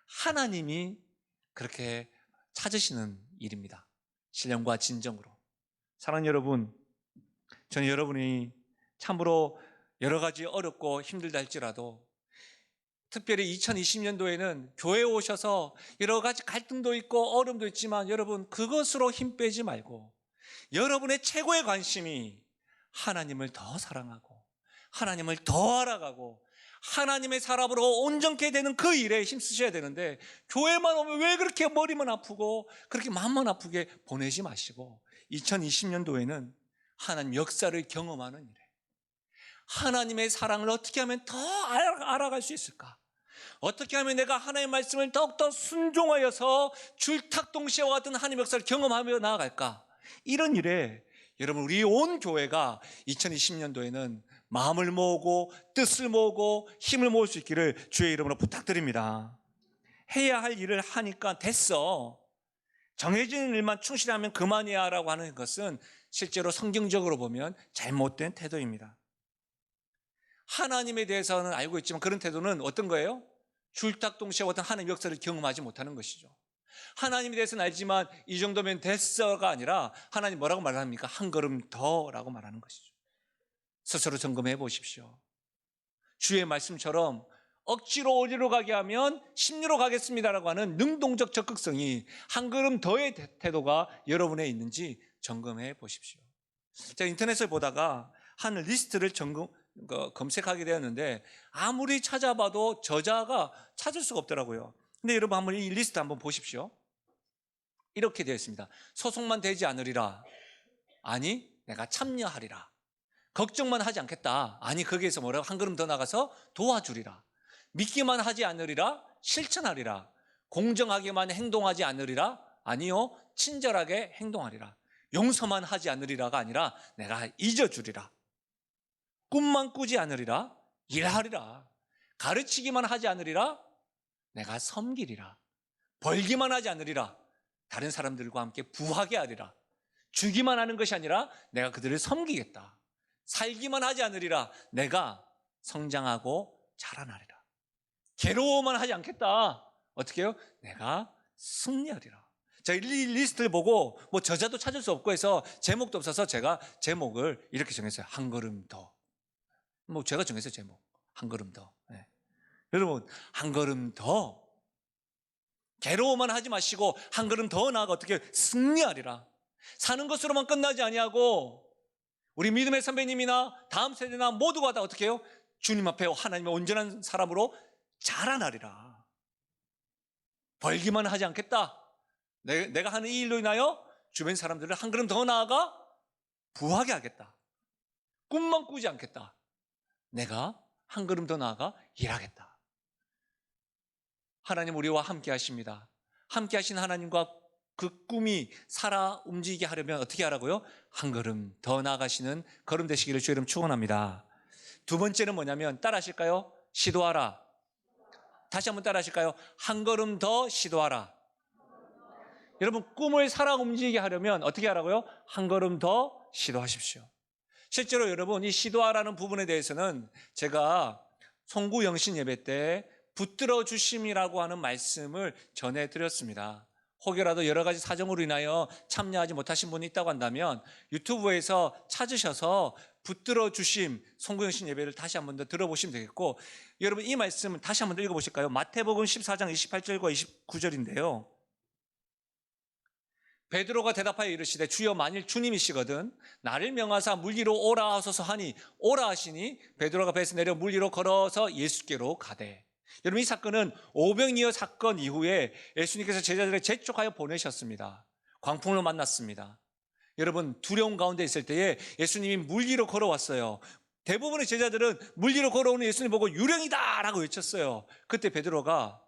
하나님이 그렇게 찾으시는 일입니다. 신령과 진정으로. 사랑하는 여러분, 저는 여러분이 참으로 여러 가지 어렵고 힘들다 할지라도 특별히 2020년도에는 교회에 오셔서 여러 가지 갈등도 있고 어려움도 있지만 여러분 그것으로 힘 빼지 말고 여러분의 최고의 관심이 하나님을 더 사랑하고 하나님을 더 알아가고 하나님의 사람으로 온전케 되는 그 일에 힘쓰셔야 되는데 교회만 오면 왜 그렇게 머리만 아프고 그렇게 마음만 아프게 보내지 마시고 2020년도에는 하나님 역사를 경험하는 일에 하나님의 사랑을 어떻게 하면 더 알아갈 수 있을까? 어떻게 하면 내가 하나님의 말씀을 더욱더 순종하여서 줄탁동시와 같은 하나님의 역사를 경험하며 나아갈까? 이런 일에 여러분 우리 온 교회가 2020년도에는 마음을 모으고 뜻을 모으고 힘을 모을 수 있기를 주의 이름으로 부탁드립니다. 해야 할 일을 하니까 됐어, 정해진 일만 충실하면 그만이야 라고 하는 것은 실제로 성경적으로 보면 잘못된 태도입니다. 하나님에 대해서는 알고 있지만 그런 태도는 어떤 거예요? 줄탁동시와 같은 하나님의 역사를 경험하지 못하는 것이죠. 하나님에 대해서는 알지만 이 정도면 됐어가 아니라 하나님 뭐라고 말합니까? 한 걸음 더라고 말하는 것이죠. 스스로 점검해 보십시오. 주의 말씀처럼 억지로 어디로 가게 하면 십리로 가겠습니다라고 하는 능동적 적극성이 한 걸음 더의 태도가 여러분에 있는지 점검해 보십시오. 제가 인터넷을 보다가 한 리스트를 검색하게 되었는데 아무리 찾아봐도 저자가 찾을 수가 없더라고요. 근데 여러분 한번 이 리스트 한번 보십시오. 이렇게 되어 있습니다. 소송만 되지 않으리라. 아니, 내가 참여하리라. 걱정만 하지 않겠다. 아니, 거기에서 뭐라고 한 걸음 더 나가서 도와주리라. 믿기만 하지 않으리라. 실천하리라. 공정하게만 행동하지 않으리라. 아니요, 친절하게 행동하리라. 용서만 하지 않으리라가 아니라 내가 잊어주리라. 꿈만 꾸지 않으리라. 일하리라. 가르치기만 하지 않으리라. 내가 섬기리라. 벌기만 하지 않으리라. 다른 사람들과 함께 부하게 하리라. 주기만 하는 것이 아니라 내가 그들을 섬기겠다. 살기만 하지 않으리라. 내가 성장하고 자라나리라. 괴로워만 하지 않겠다. 어떻게 해요? 내가 승리하리라. 자, 이 리스트를 보고 뭐 저자도 찾을 수 없고 해서 제목도 없어서 제가 제목을 이렇게 정했어요. 한 걸음 더. 뭐 제가 정했어요. 제목. 한 걸음 더. 네. 여러분, 한 걸음 더. 괴로워만 하지 마시고 한 걸음 더 나아가 어떻게 승리하리라. 사는 것으로만 끝나지 아니하고 우리 믿음의 선배님이나 다음 세대나 모두가 다 어떻게 해요? 주님 앞에 하나님의 온전한 사람으로 자라나리라. 벌기만 하지 않겠다. 내가 하는 이 일로 인하여 주변 사람들을 한 걸음 더 나아가 부하게 하겠다. 꿈만 꾸지 않겠다. 내가 한 걸음 더 나아가 일하겠다. 하나님 우리와 함께 하십니다. 함께 하신 하나님과 그 꿈이 살아 움직이게 하려면 어떻게 하라고요? 한 걸음 더 나아가시는 걸음 되시기를 주의 이름 축원합니다. 두 번째는 뭐냐면 따라 하실까요? 시도하라. 다시 한번 따라 하실까요? 한 걸음 더 시도하라. 여러분, 꿈을 살아 움직이게 하려면 어떻게 하라고요? 한 걸음 더 시도하십시오. 실제로 여러분, 이 시도하라는 부분에 대해서는 제가 송구영신 예배 때 붙들어 주심이라고 하는 말씀을 전해드렸습니다. 혹여라도 여러 가지 사정으로 인하여 참여하지 못하신 분이 있다고 한다면 유튜브에서 찾으셔서 붙들어 주심 송구영신 예배를 다시 한번 더 들어보시면 되겠고, 여러분 이 말씀을 다시 한번 더 읽어보실까요? 마태복음 14장 28절과 29절인데요. 베드로가 대답하여 이르시되 주여 만일 주님이시거든 나를 명하사 물 위로 오라 하소서 하니 오라 하시니 베드로가 배에서 내려 물 위로 걸어서 예수께로 가되. 여러분, 이 사건은 오병이어 사건 이후에 예수님께서 제자들을 재촉하여 보내셨습니다. 광풍을 만났습니다. 여러분, 두려움 가운데 있을 때에 예수님이 물 위로 걸어왔어요. 대부분의 제자들은 물 위로 걸어오는 예수님 보고 유령이다 라고 외쳤어요. 그때 베드로가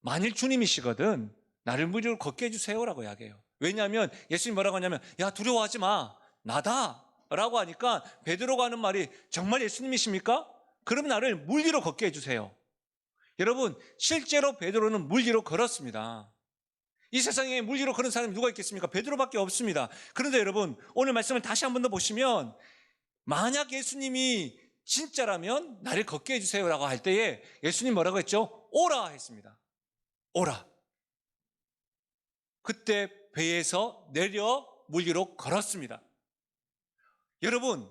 만일 주님이시거든 나를 물 위로 걷게 해주세요라고 이야기해요. 왜냐하면 예수님 뭐라고 하냐면 야, 두려워하지 마, 나다 라고 하니까 베드로가 하는 말이 정말 예수님이십니까? 그럼 나를 물 위로 걷게 해주세요. 여러분, 실제로 베드로는 물 위로 걸었습니다. 이 세상에 물 위로 걸은 사람이 누가 있겠습니까? 베드로밖에 없습니다. 그런데 여러분, 오늘 말씀을 다시 한 번 더 보시면 만약 예수님이 진짜라면 나를 걷게 해주세요라고 할 때에 예수님 뭐라고 했죠? 오라 했습니다. 오라. 그때 배에서 내려 물 위로 걸었습니다. 여러분,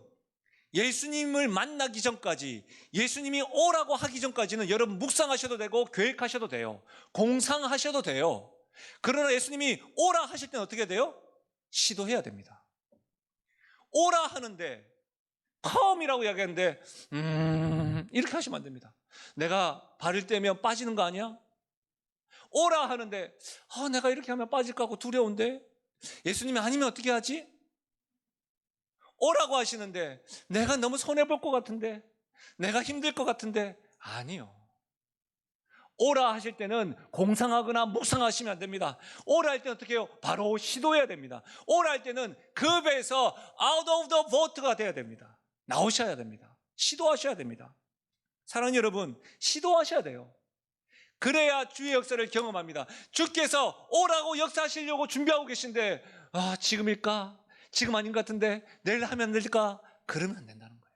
예수님을 만나기 전까지, 예수님이 오라고 하기 전까지는 여러분 묵상하셔도 되고 계획하셔도 돼요. 공상하셔도 돼요. 그러나 예수님이 오라 하실 때는 어떻게 돼요? 시도해야 됩니다. 오라 하는데 컴이라고 이야기하는데 이렇게 하시면 안 됩니다. 내가 발을 떼면 빠지는 거 아니야? 오라 하는데 내가 이렇게 하면 빠질까 하고 두려운데 예수님이 아니면 어떻게 하지? 오라고 하시는데 내가 너무 손해볼 것 같은데, 내가 힘들 것 같은데. 아니요. 오라 하실 때는 공상하거나 묵상하시면 안 됩니다. 오라 할 때는 어떻게 해요? 바로 시도해야 됩니다. 오라 할 때는 그 배에서 out of the boat가 돼야 됩니다. 나오셔야 됩니다. 시도하셔야 됩니다. 사랑하는 여러분, 시도하셔야 돼요. 그래야 주의 역사를 경험합니다. 주께서 오라고 역사하시려고 준비하고 계신데 지금일까? 지금 아닌 것 같은데 내일 하면 안 될까? 그러면 안 된다는 거예요.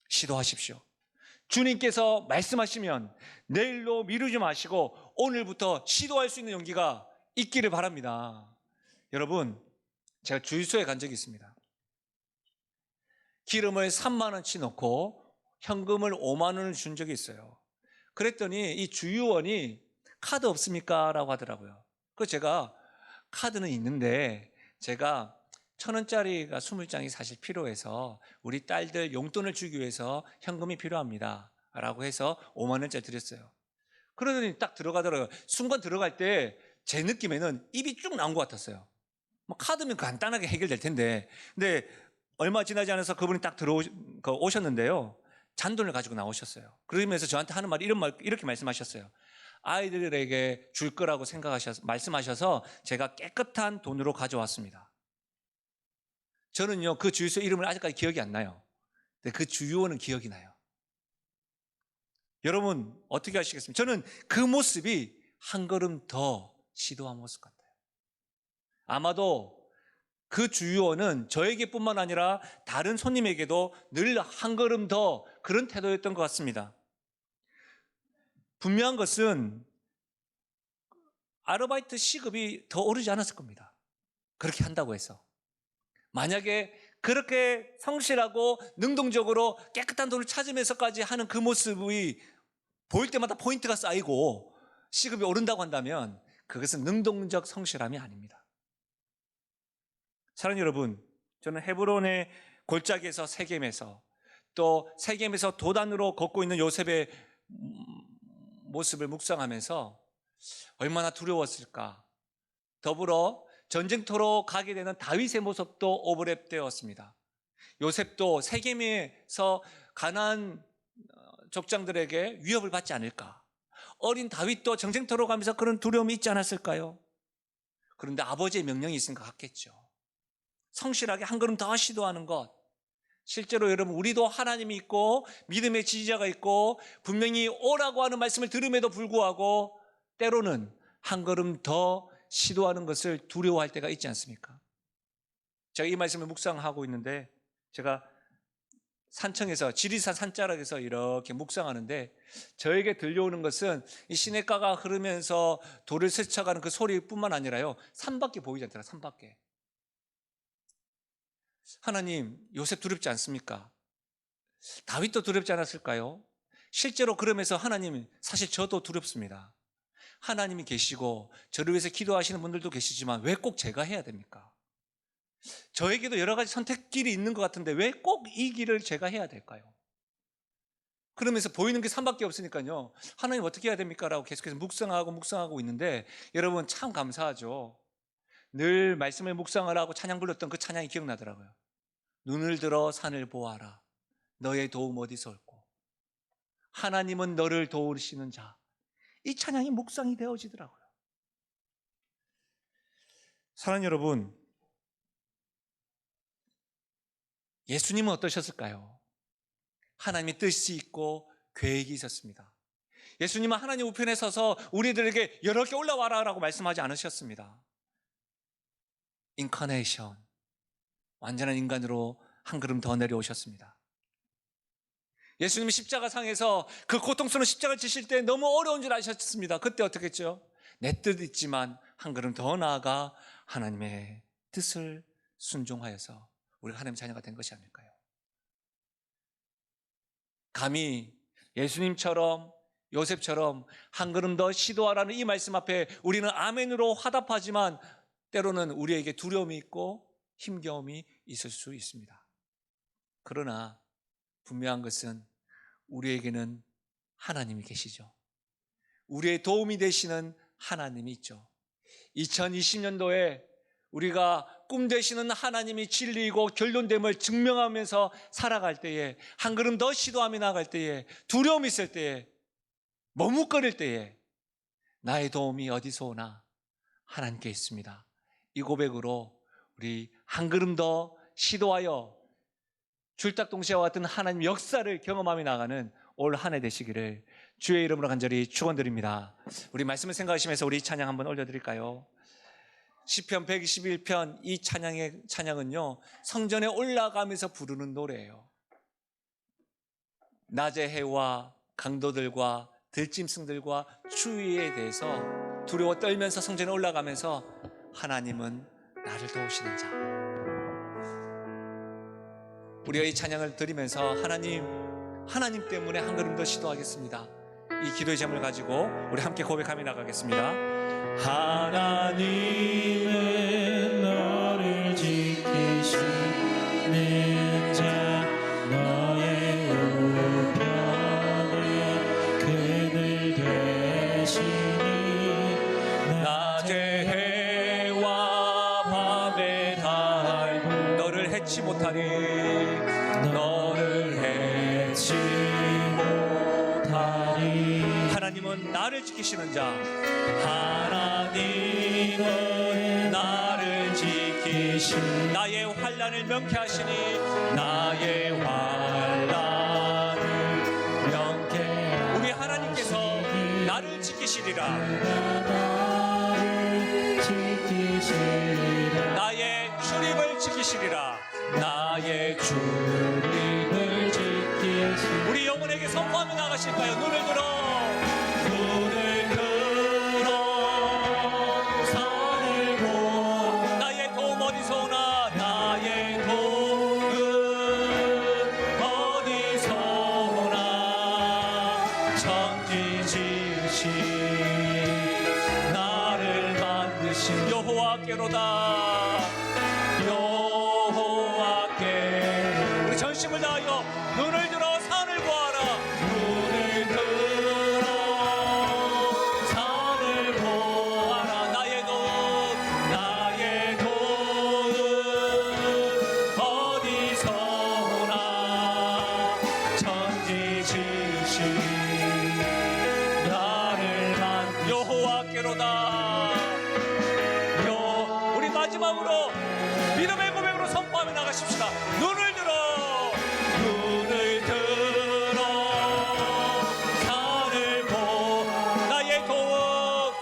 시도하십시오. 주님께서 말씀하시면 내일로 미루지 마시고 오늘부터 시도할 수 있는 용기가 있기를 바랍니다. 여러분, 제가 주유소에 간 적이 있습니다. 기름을 3만 원치 넣고 현금을 5만 원을 준 적이 있어요. 그랬더니 이 주유원이 카드 없습니까? 라고 하더라고요. 그래서 제가 카드는 있는데 제가 1,000원짜리가 20장이 사실 필요해서 우리 딸들 용돈을 주기 위해서 현금이 필요합니다. 라고 해서 5만 원짜리 드렸어요. 그러더니 딱 들어가더라고요. 순간 들어갈 때 제 느낌에는 입이 쭉 나온 것 같았어요. 뭐 카드면 간단하게 해결될 텐데. 근데 얼마 지나지 않아서 그분이 딱 오셨는데요. 잔돈을 가지고 나오셨어요. 그러면서 저한테 하는 말이 이렇게 말씀하셨어요. 아이들에게 줄 거라고 말씀하셔서 제가 깨끗한 돈으로 가져왔습니다. 저는요, 그 주유소 이름을 아직까지 기억이 안 나요. 근데 그 주유원은 기억이 나요. 여러분, 어떻게 하시겠습니까? 저는 그 모습이 한 걸음 더 시도한 모습 같아요. 아마도 그 주유원은 저에게뿐만 아니라 다른 손님에게도 늘 한 걸음 더 그런 태도였던 것 같습니다. 분명한 것은 아르바이트 시급이 더 오르지 않았을 겁니다. 그렇게 한다고 해서. 만약에 그렇게 성실하고 능동적으로 깨끗한 돈을 찾으면서까지 하는 그 모습이 보일 때마다 포인트가 쌓이고 시급이 오른다고 한다면 그것은 능동적 성실함이 아닙니다. 사랑하는 여러분, 저는 헤브론의 골짜기에서 세겜에서 또 세겜에서 도단으로 걷고 있는 요셉의 모습을 묵상하면서 얼마나 두려웠을까. 더불어 전쟁터로 가게 되는 다윗의 모습도 오버랩되었습니다. 요셉도 세겜에서 가나안 족장들에게 위협을 받지 않을까. 어린 다윗도 전쟁터로 가면서 그런 두려움이 있지 않았을까요? 그런데 아버지의 명령이 있은 것 같겠죠. 성실하게 한 걸음 더 시도하는 것. 실제로 여러분, 우리도 하나님이 있고 믿음의 지지자가 있고 분명히 오라고 하는 말씀을 들음에도 불구하고 때로는 한 걸음 더 시도하는 것을 두려워할 때가 있지 않습니까? 제가 이 말씀을 묵상하고 있는데 제가 산청에서 지리산 산자락에서 이렇게 묵상하는데 저에게 들려오는 것은 이 시냇가가 흐르면서 돌을 스쳐가는 그 소리뿐만 아니라요, 산밖에 보이지 않더라. 산밖에. 하나님, 요셉 두렵지 않습니까? 다윗도 두렵지 않았을까요? 실제로 그러면서 하나님, 사실 저도 두렵습니다. 하나님이 계시고 저를 위해서 기도하시는 분들도 계시지만 왜 꼭 제가 해야 됩니까? 저에게도 여러 가지 선택길이 있는 것 같은데 왜 꼭 이 길을 제가 해야 될까요? 그러면서 보이는 게 산밖에 없으니까요, 하나님 어떻게 해야 됩니까? 라고 계속해서 묵상하고 있는데 여러분, 참 감사하죠. 늘 말씀을 묵상하라고 찬양 불렀던 그 찬양이 기억나더라고요. 눈을 들어 산을 보아라. 너의 도움 어디서 올꼬. 하나님은 너를 도우시는 자. 이 찬양이 묵상이 되어지더라고요. 사랑하는 여러분, 예수님은 어떠셨을까요? 하나님의 뜻이 있고 계획이 있었습니다. 예수님은 하나님 우편에 서서 우리들에게 여러 개 올라와라 라고 말씀하지 않으셨습니다. 인카네이션, 완전한 인간으로 한 걸음 더 내려오셨습니다. 예수님이 십자가상에서 그 고통스러운 십자가를 지실 때 너무 어려운 줄 아셨습니다. 그때 어떻게 했죠? 내 뜻 있지만 한 걸음 더 나아가 하나님의 뜻을 순종하여서 우리가 하나님의 자녀가 된 것이 아닐까요? 감히 예수님처럼 요셉처럼 한 걸음 더 시도하라는 이 말씀 앞에 우리는 아멘으로 화답하지만 때로는 우리에게 두려움이 있고 힘겨움이 있을 수 있습니다. 그러나 분명한 것은 우리에게는 하나님이 계시죠. 우리의 도움이 되시는 하나님이 있죠. 2020년도에 우리가 꿈 되시는 하나님이 진리이고 결론됨을 증명하면서 살아갈 때에, 한 걸음 더 시도하며 나아갈 때에, 두려움이 있을 때에, 머뭇거릴 때에 나의 도움이 어디서 오나? 하나님께 있습니다. 이 고백으로 우리 한 걸음 더 시도하여 줄딱동시와 같은 하나님 역사를 경험하며 나가는 올 한 해 되시기를 주의 이름으로 간절히 축원드립니다. 우리 말씀을 생각하시면서 우리 찬양 한번 올려드릴까요? 시편 121편 이 찬양은요, 성전에 올라가면서 부르는 노래예요. 낮의 해와 강도들과 들짐승들과 추위에 대해서 두려워 떨면서 성전에 올라가면서 하나님은 나를 도우시는 자. 우리가 이 찬양을 드리면서 하나님, 하나님 때문에 한 걸음 더 시도하겠습니다. 이 기도의 제목을 가지고 우리 함께 고백하며 나가겠습니다. 하나님은 너를 지키시는 자, 너의 우편에 그늘 되시니 낮에 해와 밤에 달 너를 해치 못하니 너를 해치 못하리. 하나님은 나를 지키시는 자, 하나님은 나를 지키시니 나의 환난을 명쾌하시니 나의 환난을 명쾌 우리 하나님께서 나를 지키시리라. 나를 지키시리라. 나의 출입을 지키시리라. 나의 주님을 지키시리라. 우리 영혼에게 선포하며 나가실까요? 눈을 들어 산을 보 나의 도움 어디서 오나 나의 도움은 어디서 오나 천지 지으신 나를 만드신 여호와께로다. 여호와께 우리 전심을 다하여 눈을 들어 산을 보아라. 눈을 들어 산을 보아라. 나의 도움 어디서 오나 천지 지으신 나를 만 여호와께로다. 우리 마지막으로 믿음의 고백으로 선포하며 나가십시다. 눈을 들어 산을 보 나의 도움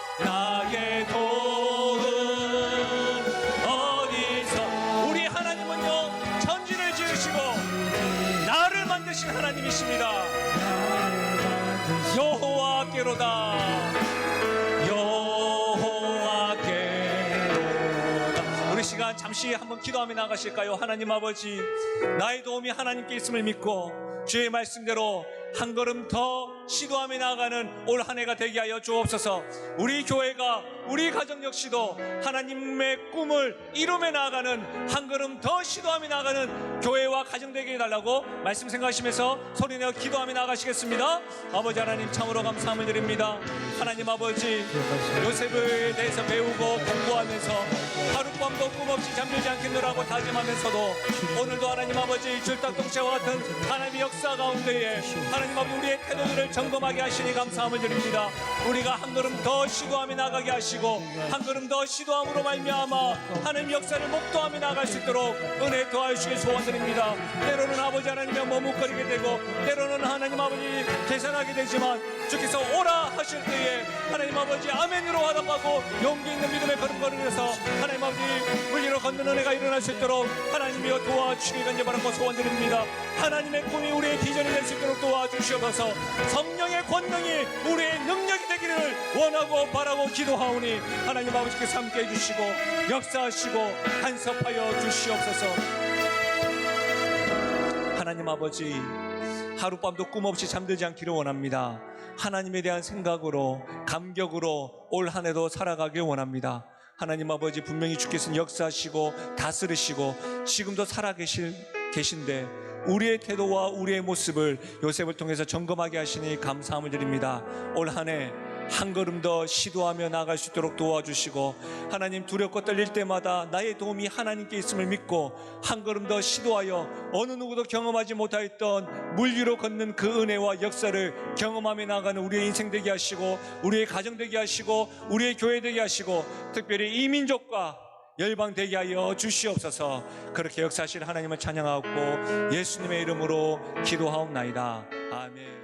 어디서 우리 하나님은요 천지를 지으시고 나를 만드신 하나님이십니다. 여호와께로다. 우리 시간 잠시 한번 기도하며 나가실까요? 하나님 아버지, 나의 도움이 하나님께 있음을 믿고 주의 말씀대로 한 걸음 더 시도하며 나아가는 올 한 해가 되게 하여 주옵소서. 우리 교회가 우리 가정 역시도 하나님의 꿈을 이루며 나아가는 한 걸음 더 시도하며 나아가는 교회와 가정 되게 해달라고 말씀 생각하시면서 소리내어 기도하며 나가시겠습니다. 아버지 하나님 참으로 감사함을 드립니다. 하나님 아버지, 요셉에 대해서 배우고 공부하면서 하룻밤도 꿈없이 잠들지 않겠노라고 다짐하면서도 오늘도 하나님 아버지 줄딱동체와 같은 하나님의 역사 가운데에 하나님 아버지 우리의 태도들을 점검하게 하시니 감사함을 드립니다. 우리가 한 걸음 더 시도하며 나가게 하시고 한 걸음 더 시도함으로 말미암아 하나님 역사를 목도하며 나갈 수 있도록 은혜 더하여 주시길 소원드립니다. 때로는 아버지 하나님의 머뭇거리게 되고 때로는 하나님 아버지 계산하게 되지만 주께서 오라 하실 때에 하나님 아버지 아멘으로 화답하고 용기 있는 믿음의 걸음걸음에서 하나님 아버지 물리로 걷는 은혜가 일어날 수 있도록 하나님이여 도와주시길 간절바라고 소원드립니다. 하나님의 꿈이 우리의 비전이 될 수 있도록 도와주시옵소서. 성령의 권능이 우리의 능력이 되기를 원하고 바라고 기도하오니 하나님 아버지께서 함께 해주시고 역사하시고 간섭하여 주시옵소서. 하나님 아버지, 하룻밤도 꿈없이 잠들지 않기를 원합니다. 하나님에 대한 생각으로 감격으로 올 한 해도 살아가길 원합니다. 하나님 아버지, 분명히 주께서는 역사하시고 다스리시고 지금도 계신데 우리의 태도와 우리의 모습을 요셉을 통해서 점검하게 하시니 감사함을 드립니다. 올 한 해 한 걸음 더 시도하며 나아갈 수 있도록 도와주시고 하나님 두렵고 떨릴 때마다 나의 도움이 하나님께 있음을 믿고 한 걸음 더 시도하여 어느 누구도 경험하지 못하였던 물 위로 걷는 그 은혜와 역사를 경험하며 나아가는 우리의 인생 되게 하시고 우리의 가정 되게 하시고 우리의 교회 되게 하시고 특별히 이 민족과 열방 되게 하여 주시옵소서. 그렇게 역사하실 하나님을 찬양하고 예수님의 이름으로 기도하옵나이다. 아멘.